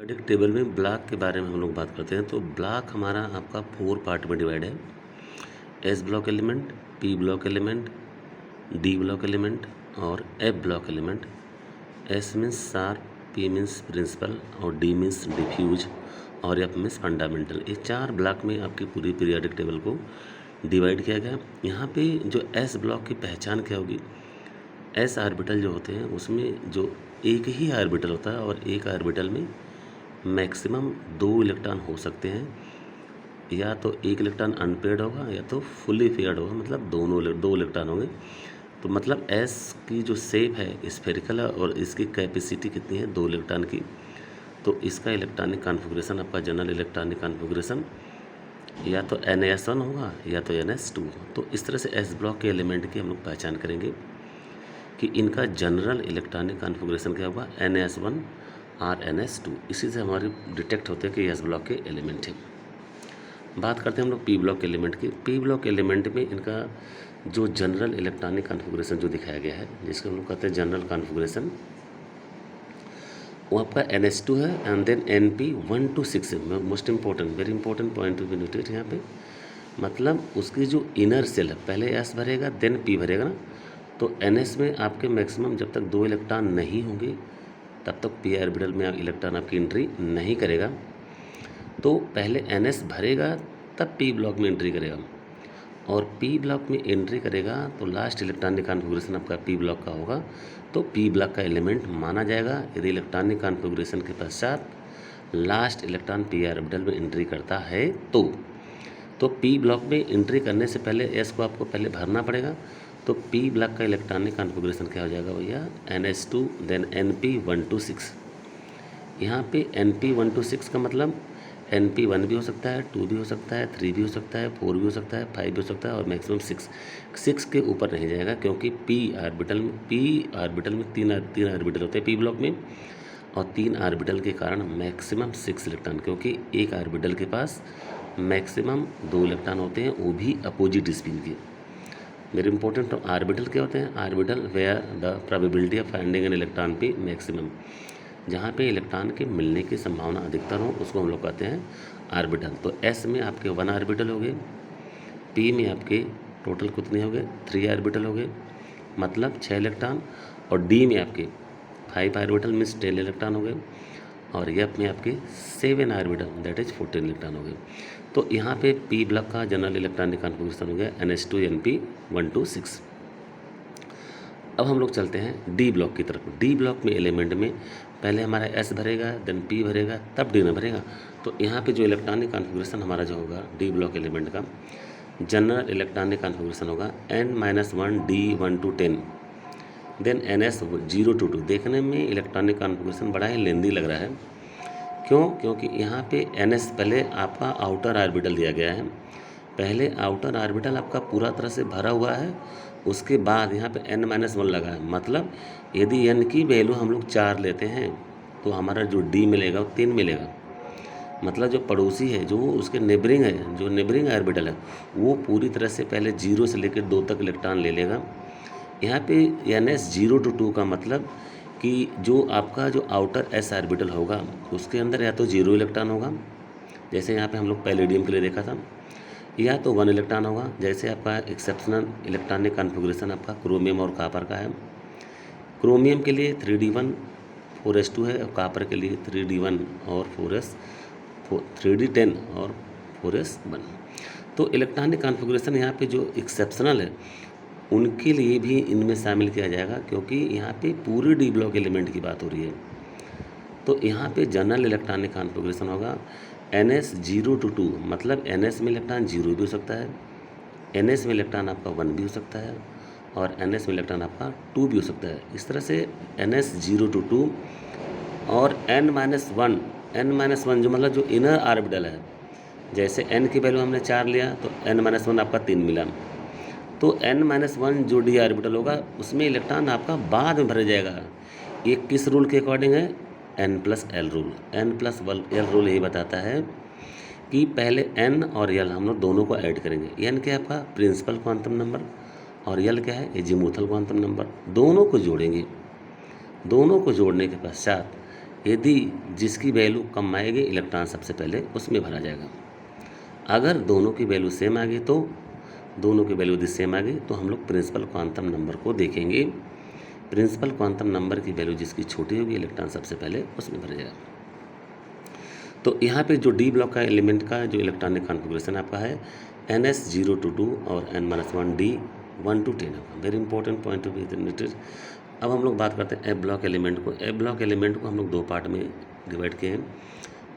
Periodic table में block के बारे में हम लोग बात करते हैं। तो ब्लॉक हमारा आपका 4 पार्ट में डिवाइड है। S block element, P block element, D block element और F block element. S means sharp, P means principal और डी मीन्स डिफ्यूज और एफ मीन्स फंडामेंटल। ये 4 ब्लॉक में आपकी पूरी पीरियोडिक टेबल को डिवाइड किया गया। यहाँ पे जो एस ब्लॉक की पहचान क्या होगी, एस आर्बिटल जो होते हैं उसमें जो एक ही आर्बिटल होता है और एक आर्बिटल में मैक्सिमम 2 इलेक्ट्रॉन हो सकते हैं। या तो एक इलेक्ट्रॉन अनपेयर्ड होगा या तो फुली पेयर्ड होगा, मतलब दोनों 2 इलेक्ट्रॉन होंगे। तो मतलब एस की जो शेप है स्फेरिकल है और इसकी कैपेसिटी कितनी है, 2 इलेक्ट्रॉन की। तो इसका इलेक्ट्रॉनिक कॉन्फ़िगरेशन आपका जनरल इलेक्ट्रॉनिक कॉन्फ़िगरेशन या तो NS1 होगा या तो NS2। तो इस तरह से एस ब्लॉक के एलिमेंट की हम लोग पहचान करेंगे कि इनका जनरल इलेक्ट्रॉनिक कॉन्फ़िगरेशन क्या होगा, NS1 और NS2। इसी से हमारे डिटेक्ट होते हैं कि एस ब्लॉक के एलिमेंट हैं। बात करते हैं हम लोग पी ब्लॉक एलिमेंट की। पी ब्लॉक एलिमेंट में इनका जो जनरल इलेक्ट्रॉनिक कॉन्फ़िगरेशन जो दिखाया गया है, जिसको हम लोग कहते हैं जनरल कॉन्फ़िगरेशन, वो आपका NS2 है एंड देन NP1 to 6 है। Most important, very important point to be noted यहाँ पे। मतलब उसकी जो इनर सेल है, पहले S भरेगा देन P भरेगा ना। तो NS में आपके मैक्सिमम जब तक 2 इलेक्ट्रॉन नहीं होंगे तब तक पी ऑर्बिटल में इलेक्ट्रॉन आपकी एंट्री नहीं करेगा। तो पहले NS भरेगा तब पी ब्लॉक में एंट्री करेगा और पी ब्लॉक में एंट्री करेगा तो लास्ट इलेक्ट्रॉनिक कॉन्फ़िगरेशन आपका पी ब्लॉक का होगा, तो पी ब्लॉक का एलिमेंट माना जाएगा यदि इलेक्ट्रॉनिक कॉन्फ़िगरेशन के पश्चात लास्ट इलेक्ट्रॉन पी ऑर्बिटल में एंट्री करता है। तो पी ब्लॉक में एंट्री करने से पहले एस को आपको पहले भरना पड़ेगा। तो पी ब्लॉक का इलेक्ट्रॉनिक कॉन्फ़िगरेशन क्या हो जाएगा भैया, NS2 देन NP1 to 6। यहाँ पे NP1 to 6 का मतलब NP1 भी हो सकता है, 2 भी हो सकता है, 3 भी हो सकता है, 4 भी हो सकता है, 5 भी हो सकता है और मैक्सिमम 6 के ऊपर नहीं जाएगा, क्योंकि पी ऑर्बिटल में तीन ऑर्बिटल होते हैं पी ब्लॉक में और 3 ऑर्बिटल के कारण मैक्सिमम 6 इलेक्ट्रॉन, क्योंकि एक ऑर्बिटल के पास मैक्सिमम 2 इलेक्ट्रॉन होते हैं, वो भी अपोजिट स्पिन के। Very important. तो ऑर्बिटल क्या होते हैं, orbital where the probability of finding an electron पे मैक्सिमम, जहाँ पे इलेक्ट्रॉन के मिलने की संभावना अधिकतर हो उसको हम लोग कहते हैं ऑर्बिटल। तो एस में आपके 1 ऑर्बिटल हो गए, पी में आपके टोटल कितने हो गए, 3 ऑर्बिटल हो गए, मतलब 6 इलेक्ट्रॉन, और डी में आपके 5 ऑर्बिटल मीन्स 10 इलेक्ट्रॉन हो गए, और एफ में आपके 7 ऑर्बिटल दैट इज 14 इलेक्ट्रॉन हो गए। तो यहाँ पे पी ब्लॉक का जनरल इलेक्ट्रॉनिक कॉन्फ़िगरेशन हो गया NS2 NP1 to 6। अब हम लोग चलते हैं डी ब्लॉक की तरफ। डी ब्लॉक में एलिमेंट में पहले हमारा एस भरेगा देन पी भरेगा तब डी न भरेगा। तो यहाँ पे जो इलेक्ट्रॉनिक कॉन्फ़िगरेशन हमारा जो होगा डी ब्लॉक एलिमेंट का जनरल इलेक्ट्रॉनिक कॉन्फ़िगरेशन होगा N-1 D1 to 10 then NS0 to 2। देखने में इलेक्ट्रॉनिक कॉन्फ़िगरेशन बड़ा ही लेंदी लग रहा है, क्यों? क्योंकि यहाँ पे NS पहले आपका आउटर ऑर्बिटल दिया गया है, पहले आउटर ऑर्बिटल आपका पूरा तरह से भरा हुआ है, उसके बाद यहाँ पे N-1 लगा है। मतलब यदि N की वैल्यू हम लोग 4 लेते हैं तो हमारा जो D मिलेगा वो 3 मिलेगा। मतलब जो पड़ोसी है, जो उसके नेबरिंग है, जो नेबरिंग ऑर्बिटल है, वो पूरी तरह से पहले 0 से लेकर 2 तक इलेक्ट्रॉन ले लेगा। यहाँ पे NS0 to 2 का मतलब कि जो आपका जो आउटर एस ऑर्बिटल होगा उसके अंदर या तो 0 इलेक्ट्रॉन होगा, जैसे यहाँ पे हम लोग पैलेडियम के लिए देखा था, या तो 1 इलेक्ट्रॉन होगा, जैसे आपका एक्सेप्शनल इलेक्ट्रॉनिक कॉन्फ़िगरेशन आपका क्रोमियम और कापर का है। क्रोमियम के लिए 3D1 4s2 है और कापर के लिए 3D1 और 3D10 और 4s1। तो इलेक्ट्रॉनिक कॉन्फ़िगरेशन यहाँ पे जो एक्सेप्शनल है उनके लिए भी इनमें शामिल किया जाएगा, क्योंकि यहाँ पे पूरी डी ब्लॉक एलिमेंट की बात हो रही है। तो यहाँ पे जनरल इलेक्ट्रॉनिक कॉन्फ़िगरेशन होगा NS0 to 2, मतलब NS में इलेक्ट्रॉन 0 भी हो सकता है, NS में इलेक्ट्रॉन आपका 1 भी हो सकता है और NS में इलेक्ट्रॉन आपका 2 भी हो सकता है। इस तरह से NS0 to 2 और N-1 जो मतलब जो इनर ऑर्बिटल है, जैसे N की वैल्यू हमने 4 लिया तो N-1 आपका 3 मिला। तो N-1 जो डी ऑर्बिटल होगा उसमें इलेक्ट्रॉन आपका बाद में भरा जाएगा। ये किस रूल के अकॉर्डिंग है, N+L रूल। N+L रूल यही बताता है कि पहले N और L हम लोग दोनों को ऐड करेंगे। N क्या है आपका प्रिंसिपल क्वांटम नंबर और L क्या है एजीमुथल क्वांटम नंबर, दोनों को जोड़ेंगे। दोनों को जोड़ने के पश्चात यदि जिसकी वैल्यू कम आएगी इलेक्ट्रॉन सबसे पहले उसमें भरा जाएगा। अगर दोनों की वैल्यू सेम आ गई तो यदि सेम आ गई तो हम लोग प्रिंसिपल क्वांटम नंबर को देखेंगे। प्रिंसिपल क्वांटम नंबर की वैल्यू जिसकी छोटी होगी इलेक्ट्रॉन सबसे पहले उसमें भरा जाएगा। तो यहाँ पे जो डी ब्लॉक का एलिमेंट का जो इलेक्ट्रॉनिक कॉन्फ़िगरेशन आपका है NS 0 to 2 और N-1 D 1 to 10 होगा। Very important point to be noted. अब हम लोग बात करते हैं एफ ब्लॉक एलिमेंट को। एफ ब्लॉक एलिमेंट को हम लोग दो पार्ट में डिवाइड किए हैं।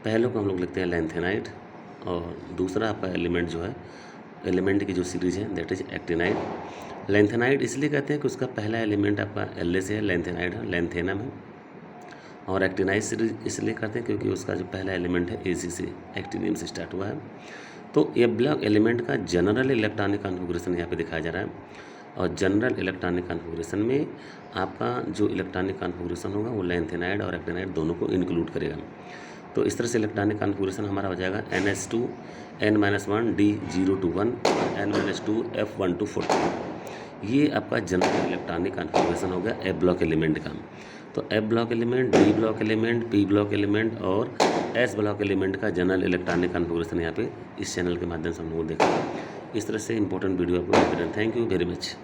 पहले को हम लोग लिखते हैं लैंथेनाइड और दूसरा आपका एलिमेंट जो है एलिमेंट की जो सीरीज़ है दैट इज एक्टिनाइड। लैंथेनाइड इसलिए कहते हैं कि उसका पहला एलिमेंट आपका एल से है, लैंथेनाइड है, लैंथेनम है। और एक्टिनाइड सीरीज इसलिए करते हैं क्योंकि उसका जो पहला एलिमेंट है AC से एक्टिनियम से स्टार्ट हुआ है। तो ये ब्लॉक एलिमेंट का जनरल इलेक्ट्रॉनिक कॉन्फ़िगरेशन यहाँ पे दिखाया जा रहा है और जनरल इलेक्ट्रॉनिक कॉन्फ़िगरेशन में आपका जो इलेक्ट्रॉनिक कॉन्फ़िगरेशन होगा वो लैंथेनाइड और एक्टिनाइड दोनों को इंक्लूड करेगा। तो इस तरह से इलेक्ट्रॉनिक कॉन्फ़िगरेशन हमारा हो जाएगा NS2 N-1 D 0 to 1 N-2 F1 to 14। ये आपका जनरल इलेक्ट्रॉनिक कॉन्फ़िगरेशन हो गया एफ ब्लॉक एलिमेंट का। तो F block element, D block element, P block element और एस ब्लॉक एलिमेंट का जनरल इलेक्ट्रॉनिक कॉन्फ़िगरेशन यहाँ पे इस चैनल के माध्यम से हम लोग देखा। इस तरह से इंपॉर्टेंट वीडियो आपको मिलते रहें। Thank you very much.